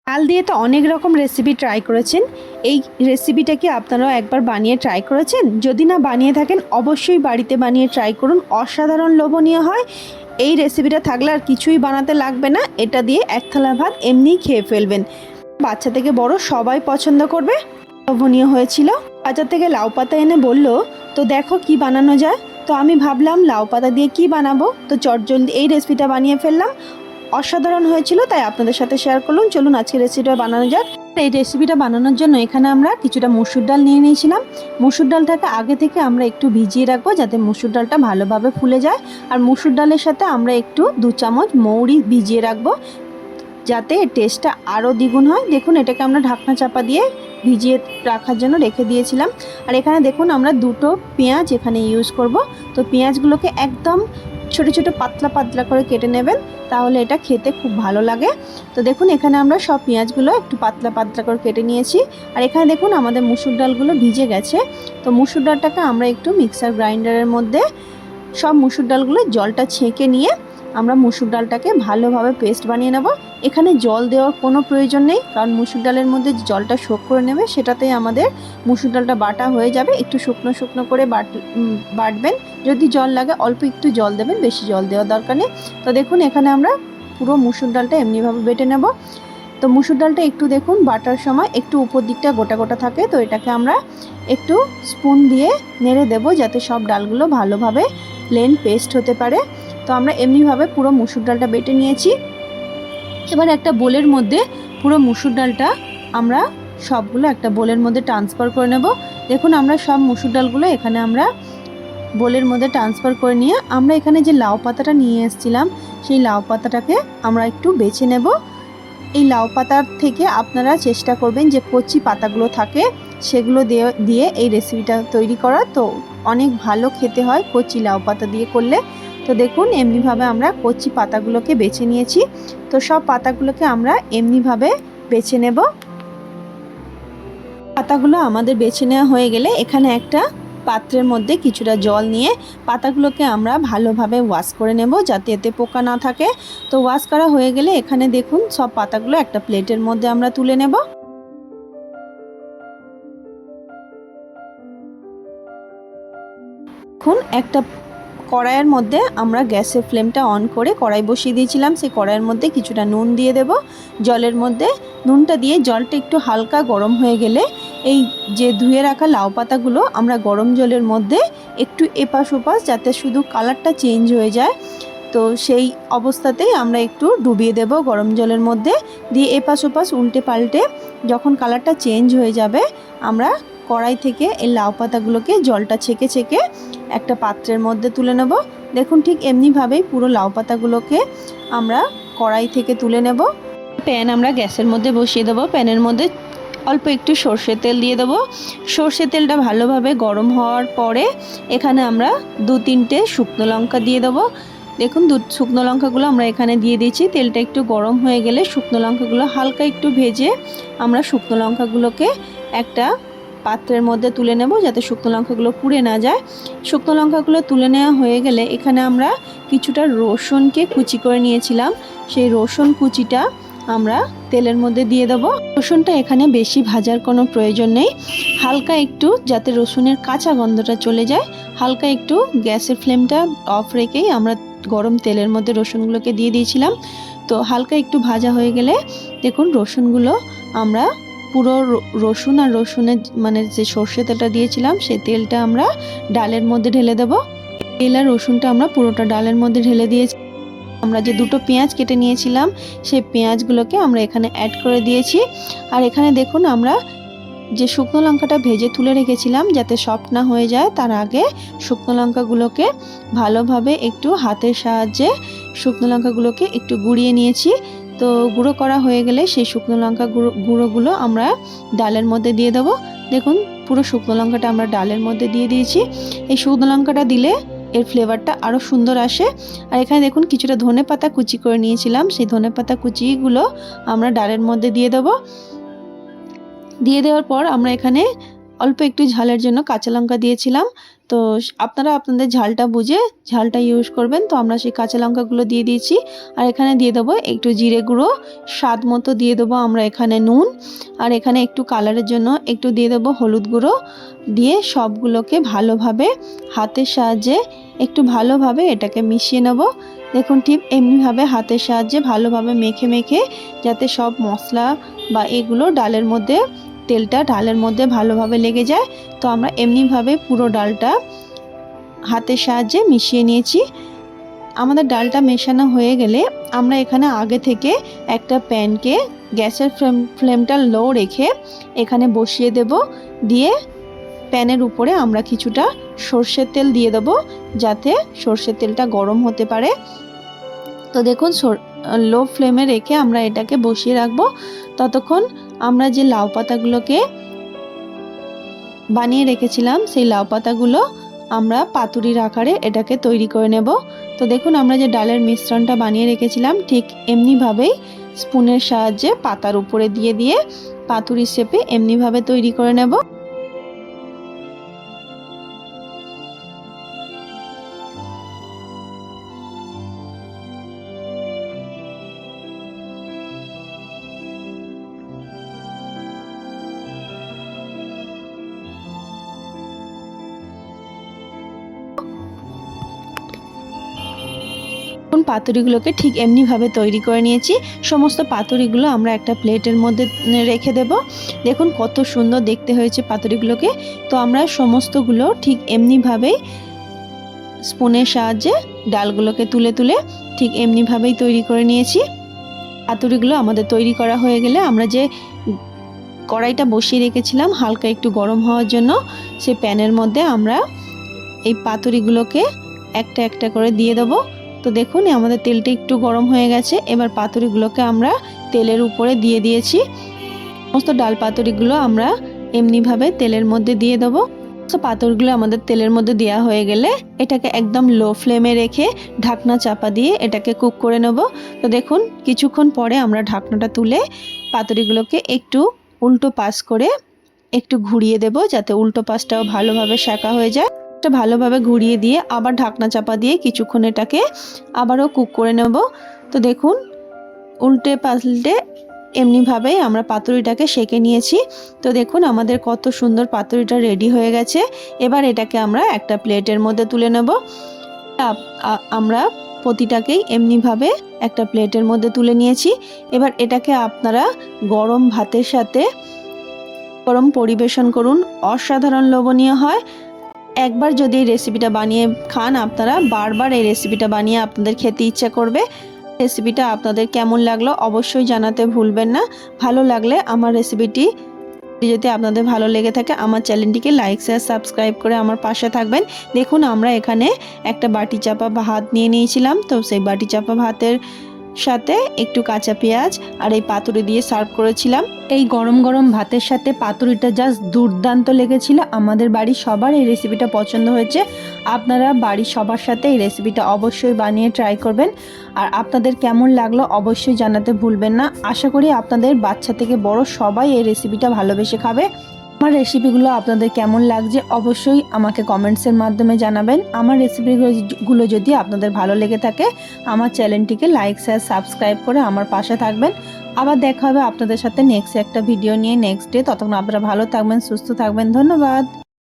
চাল দিয়ে তো অনেক রকম রেসিপি ট্রাই করেছেন। এই রেসিপিটা কি আপনারাও একবার বানিয়ে ট্রাই করেছেন? যদি না বানিয়ে থাকেন অবশ্যই বাড়িতে বানিয়ে ট্রাই করুন, অসাধারণ লোভনীয় হয়। এই রেসিপিটা থাকলে আর কিছুই বানাতে লাগবে না, এটা দিয়ে এক থালা ভাত এমনিই খেয়ে ফেলবেন। বাচ্চা থেকে বড় সবাই পছন্দ করবে। লোভনীয় হয়েছিল। বাজার থেকে লাউ পাতা এনে বলল, তো দেখো কি বানানো যায়। তো আমি ভাবলাম লাউ পাতা দিয়ে কি বানাবো, তো চটজলদি এই রেসিপিটা বানিয়ে ফেললাম। অসাধারণ হয়েছিল, তাই আপনাদের সাথে শেয়ার করলাম। চলুন আজকে রেসিপিটা বানানো যাক। এই রেসিপিটা বানানোর জন্য এখানে আমরা কিছুটা মসুর ডাল নিয়ে নিয়েছিলাম। মসুর ডালটাকে আগে থেকে আমরা একটু ভিজিয়ে রাখবো যাতে মসুর ডালটা ভালোভাবে ফুলে যায়। আর মসুর ডালের সাথে আমরা একটু 2 চামচ মৌরি ভিজিয়ে রাখবো যাতে টেস্টটা আরও দ্বিগুণ হয়। দেখুন এটাকে আমরা ঢাকনা চাপা দিয়ে ভিজিয়ে রাখার জন্য রেখে দিয়েছিলাম। আর এখানে দেখুন আমরা 2টো পেঁয়াজ এখানে ইউজ করব। তো পেঁয়াজগুলোকে একদম ছোট ছোট পাতলা পাতলা করে কেটে নেবেন, তাহলে এটা খেতে খুব ভালো লাগে। তো দেখুন এখানে আমরা সব পেঁয়াজগুলো একটু পাতলা পাতলা করে কেটে নিয়েছি। আর এখানে দেখুন আমাদের মুসুর ডালগুলো ভিজে গেছে। তো মুসুর ডালটাকে আমরা একটু মিক্সার গ্রাইন্ডারের মধ্যে সব মুসুর ডালগুলো জলটা ছেঁকে নিয়ে আমরা মুসুর ডালটাকে ভালোভাবে পেস্ট বানিয়ে নেব। এখানে জল দেওয়ার কোনো প্রয়োজন নেই, কারণ মুসুর ডালের মধ্যে জলটা শোক করে নেবে, সেটাতেই আমাদের মুসুর ডালটা বাটা হয়ে যাবে। একটু শুকনো শুকনো করে বাটবেন। যদি জল লাগে অল্প একটু জল দেবেন, বেশি জল দেওয়ার দরকার নেই। তো দেখুন এখানে আমরা পুরো মুসুর ডালটা এমনিভাবে বেটে নেব। তো মুসুর ডালটা একটু দেখুন বাটার সময় একটু উপর দিকটা গোটা গোটা থাকে, তো এটাকে আমরা একটু স্পুন দিয়ে নেড়ে দেব যাতে সব ডালগুলো ভালোভাবে প্লেন পেস্ট হতে পারে। তো আমরা এমনিভাবে পুরো মুসুর ডালটা বেটে নিয়েছি। এবার একটা বোলের মধ্যে পুরো মুসুর ডালটা আমরা সবগুলো একটা বোলের মধ্যে ট্রান্সফার করে নেব। দেখুন আমরা সব মুসুর ডালগুলো এখানে আমরা বোলের মধ্যে ট্রান্সফার করে নিয়ে আমরা এখানে যে লাউ পাতাটা নিয়ে এসেছিলাম সেই লাউ পাতাটাকে আমরা একটু বেছে নেব। এই লাউ পাতার থেকে আপনারা চেষ্টা করবেন যে কচি পাতাগুলো থাকে সেগুলো দিয়ে এই রেসিপিটা তৈরি করা, তো অনেক ভালো খেতে হয় কচি লাউ পাতা দিয়ে করলে। তো দেখুন এমনিভাবে আমরা কচি পাতাগুলোকে বেছে নিয়েছি। তো সব পাতাগুলোকে আমরা এমনিভাবে বেছে নেব। পাতাগুলো আমাদের বেছে নেওয়া হয়ে গেলে এখানে একটা পাত্রের মধ্যে কিছুটা জল নিয়ে পাতাগুলোকে আমরা ভালোভাবে ওয়াশ করে নেব যাতে এতে পোকা না থাকে। তো ওয়াশ করা হয়ে গেলে এখানে দেখুন সব পাতাগুলো একটা প্লেটের মধ্যে আমরা তুলে নেব। এখন একটা কড়াইয়ের মধ্যে আমরা গ্যাসের ফ্লেমটা অন করে কড়াই বসিয়ে দিয়েছিলাম। সেই কড়াইয়ের মধ্যে কিছুটা নুন দিয়ে দেব জলের মধ্যে। নুনটা দিয়ে জলটা একটু হালকা গরম হয়ে গেলে এই যে ধুয়ে রাখা লাউ পাতাগুলো আমরা গরম জলের মধ্যে একটু এপাশ ওপাশ যাতে শুধু কালারটা চেঞ্জ হয়ে যায়, তো সেই অবস্থাতেই আমরা একটু ডুবিয়ে দেব গরম জলের মধ্যে। দিয়ে এপাশ ওপাশ উল্টে পাল্টে যখন কালারটা চেঞ্জ হয়ে যাবে আমরা কড়াই থেকে এই লাউ পাতাগুলোকে জলটা ছেঁকে ছেঁকে একটা পাত্রের মধ্যে তুলে নেব। দেখুন ঠিক এমনিভাবেই পুরো লাউ পাতাগুলোকে আমরা কড়াই থেকে তুলে নেব। প্যান আমরা গ্যাসের মধ্যে বসিয়ে দেবো। প্যানের মধ্যে অল্প একটু সর্ষের তেল দিয়ে দেবো। সর্ষের তেলটা ভালোভাবে গরম হওয়ার পরে এখানে আমরা 2-3টে শুকনো লঙ্কা দিয়ে দেবো। দেখুন শুকনো লঙ্কাগুলো আমরা এখানে দিয়ে দিয়েছি। তেলটা একটু গরম হয়ে গেলে শুকনো লঙ্কাগুলো হালকা একটু ভেজে আমরা শুকনো লঙ্কাগুলোকে একটা পাত্রের মধ্যে তুলে নেব যাতে শুকনো লঙ্কাগুলো পুড়ে না যায়। শুকনো লঙ্কাগুলো তুলে নেওয়া হয়ে গেলে এখানে আমরা কিছুটা রসুনকে কুচি করে নিয়েছিলাম, সেই রসুন কুচিটা আমরা তেলের মধ্যে দিয়ে দেবো। রসুনটা এখানে বেশি ভাজার কোনো প্রয়োজন নেই, হালকা একটু যাতে রসুনের কাঁচা গন্ধটা চলে যায় হালকা একটু গ্যাসের ফ্লেমটা অফ রেখেই আমরা গরম তেলের মধ্যে রসুনগুলোকে দিয়ে দিয়েছিলাম। তো হালকা একটু ভাজা হয়ে গেলে দেখুন রসুনগুলো আমরা পুরো রসুন আর রসুনের মানে যে সর্ষে তেলটা দিয়েছিলাম সেই তেলটা আমরা ডালের মধ্যে ঢেলে দেব। তেল আর রসুনটা আমরা পুরোটা ডালের মধ্যে ঢেলে দিয়েছি। আমরা যে 2টো পেঁয়াজ কেটে নিয়েছিলাম সেই পেঁয়াজগুলোকে আমরা এখানে অ্যাড করে দিয়েছি। আর এখানে দেখুন আমরা যে শুকনো লঙ্কাটা ভেজে তুলে রেখেছিলাম যাতে সফট না হয়ে যায়, তার আগে শুকনো লঙ্কাগুলোকে ভালোভাবে একটু হাতের সাহায্যে শুকনো লঙ্কাগুলোকে একটু গুঁড়িয়ে নিয়েছি। তো গুঁড়ো করা হয়ে গেলে সেই শুকনো লঙ্কা গুঁড়োগুলো আমরা ডালের মধ্যে দিয়ে দেবো। দেখুন পুরো শুকনো লঙ্কাটা আমরা ডালের মধ্যে দিয়ে দিয়েছি। এই শুকনো লঙ্কাটা দিলে এর ফ্লেভারটা আরও সুন্দর আসে। আর এখানে দেখুন কিছুটা ধনেপাতা কুচি করে নিয়েছিলাম, সেই ধনেপাতা কুচিগুলো আমরা ডালের মধ্যে দিয়ে দেবো। দিয়ে দেওয়ার পর আমরা এখানে অল্প একটু ঝালের জন্য কাঁচা লঙ্কা দিয়েছিলাম। তো আপনারা আপনাদের ঝালটা বুঝে ঝালটা ইউজ করবেন। তো আমরা সেই কাঁচা লঙ্কাগুলো দিয়ে দিয়েছি। আর এখানে দিয়ে দেবো একটু জিরে গুঁড়ো, স্বাদ মতো দিয়ে দেবো আমরা এখানে নুন, আর এখানে একটু কালারের জন্য একটু দিয়ে দেবো হলুদ গুঁড়ো। দিয়ে সবগুলোকে ভালোভাবে হাতের সাহায্যে একটু ভালোভাবে এটাকে মিশিয়ে নেব। দেখুন ঠিক এমনিভাবে হাতের সাহায্যে ভালোভাবে মেখে মেখে যাতে সব মশলা বা এগুলো ডালের মধ্যে, তেলটা ডালের মধ্যে ভালোভাবে লেগে যায়। তো আমরা এমনিভাবে পুরো ডালটা হাতের সাহায্যে মিশিয়ে নিয়েছি। আমাদের ডালটা মেশানো হয়ে গেলে আমরা এখানে আগে থেকে একটা প্যানকে গ্যাসের ফ্লেমটা লো রেখে এখানে বসিয়ে দেব। দিয়ে প্যানের উপরে আমরা কিছুটা সর্ষের তেল দিয়ে দেব, যাতে সর্ষের তেলটা গরম হতে পারে। তো দেখুন লো ফ্লেমে রেখে আমরা এটাকে বসিয়ে রাখবো। ততক্ষণ আমরা যে লাউ পাতাগুলোকে বানিয়ে রেখেছিলাম সেই লাউ পাতাগুলো আমরা পাতুরির আকারে এটাকে তৈরি করে নেব। তো দেখুন আমরা যে ডালের মিশ্রণটা বানিয়ে রেখেছিলাম ঠিক এমনিভাবেই স্পুনের সাহায্যে পাতার উপরে দিয়ে দিয়ে পাতুরি শেপে এমনিভাবে তৈরি করে নেব। পাতুরিগুলোকে ঠিক এমনিভাবে তৈরি করে নিয়েছি। সমস্ত পাতুরিগুলো আমরা একটা প্লেটের মধ্যে রেখে দেব। দেখুন কত সুন্দর দেখতে হয়েছে পাতুরিগুলোকে। তো আমরা সমস্তগুলো ঠিক এমনিভাবেই স্পুনের সাহায্যে ডালগুলোকে তুলে তুলে ঠিক এমনিভাবেই তৈরি করে নিয়েছি। পাতুরিগুলো আমাদের তৈরি করা হয়ে গেলে আমরা যে কড়াইটা বসিয়ে রেখেছিলাম হালকা একটু গরম হওয়ার জন্য, সেই প্যানের মধ্যে আমরা এই পাতুরিগুলোকে একটা একটা করে দিয়ে দেবো। তো দেখুন আমাদের তেলটা একটু গরম হয়ে গেছে। এবার পাতুরিগুলোকে আমরা তেলের উপরে দিয়ে দিয়েছি। সমস্ত ডাল পাতুরিগুলো আমরা এমনিভাবে তেলের মধ্যে দিয়ে দেবো। তো পাতুরিগুলো আমাদের তেলের মধ্যে দেওয়া হয়ে গেলে এটাকে একদম লো ফ্লেমে রেখে ঢাকনা চাপা দিয়ে এটাকে কুক করে নেব। তো দেখুন কিছুক্ষণ পরে আমরা ঢাকনাটা তুলে পাতুরিগুলোকে একটু উল্টো পাশ করে একটু ঘুরিয়ে দেব, যাতে উল্টো পাশটাও ভালোভাবে সেঁকা হয়ে যায়। ভালোভাবে ঘুরিয়ে দিয়ে আবার ঢাকনা চাপা দিয়ে কিছুক্ষণ এটাকে আবারও কুক করে নেব। তো দেখুন উল্টে পাল্টে এমনিভাবেই আমরা পাতুরিটাকে সেঁকে নিয়েছি। তো দেখুন আমাদের কত সুন্দর পাতুরিটা রেডি হয়ে গেছে। এবার এটাকে আমরা একটা প্লেটের মধ্যে তুলে নেব। আমরা প্রতিটাকেই এমনিভাবে একটা প্লেটের মধ্যে তুলে নিয়েছি। এবার এটাকে আপনারা গরম ভাতের সাথে গরম পরিবেশন করুন, অসাধারণ লোভনীয় হয়। একবার যদি এই রেসিপিটা বানিয়ে খান আপনারা বারবার এই রেসিপিটা বানিয়ে আপনাদের খেতে ইচ্ছা করবে। রেসিপিটা আপনাদের কেমন লাগলো অবশ্যই জানাতে ভুলবেন না। ভালো লাগলে আমার রেসিপিটি যদি আপনাদের ভালো লেগে থাকে আমার চ্যানেলটিকে লাইক শেয়ার সাবস্ক্রাইব করে আমার পাশে থাকবেন। দেখুন আমরা এখানে একটা বাটি চাপা ভাত নিয়ে নিয়েছিলাম। তো সেই বাটি চাপা ভাতের সাথে একটু কাঁচা পেঁয়াজ আর এই পাতুরি দিয়ে সার্ভ করেছিলাম। এই গরম গরম ভাতের সাথে পাতুরিটা জাস্ট দুর্দান্ত লেগেছিল। আমাদের বাড়ির সবার এই রেসিপিটা পছন্দ হয়েছে। আপনারা বাড়ির সবার সাথে এই রেসিপিটা অবশ্যই বানিয়ে ট্রাই করবেন। আর আপনাদের কেমন লাগলো অবশ্যই জানাতে ভুলবেন না। আশা করি আপনাদের বাচ্চা থেকে বড় সবাই এই রেসিপিটা ভালোবেসে খাবে। আমার রেসিপিগুলো আপনাদের কেমন লাগছে অবশ্যই আমাকে কমেন্টসের মাধ্যমে জানাবেন। আমার রেসিপিগুলো যদি আপনাদের ভালো লেগে থাকে আমার চ্যানেলটিকে লাইক শেয়ার সাবস্ক্রাইব করে আমার পাশে থাকবেন। আবার দেখা হবে আপনাদের সাথে নেক্সট একটা ভিডিও নিয়ে নেক্সট ডে। ততক্ষণ আপনারা ভালো থাকবেন, সুস্থ থাকবেন। ধন্যবাদ।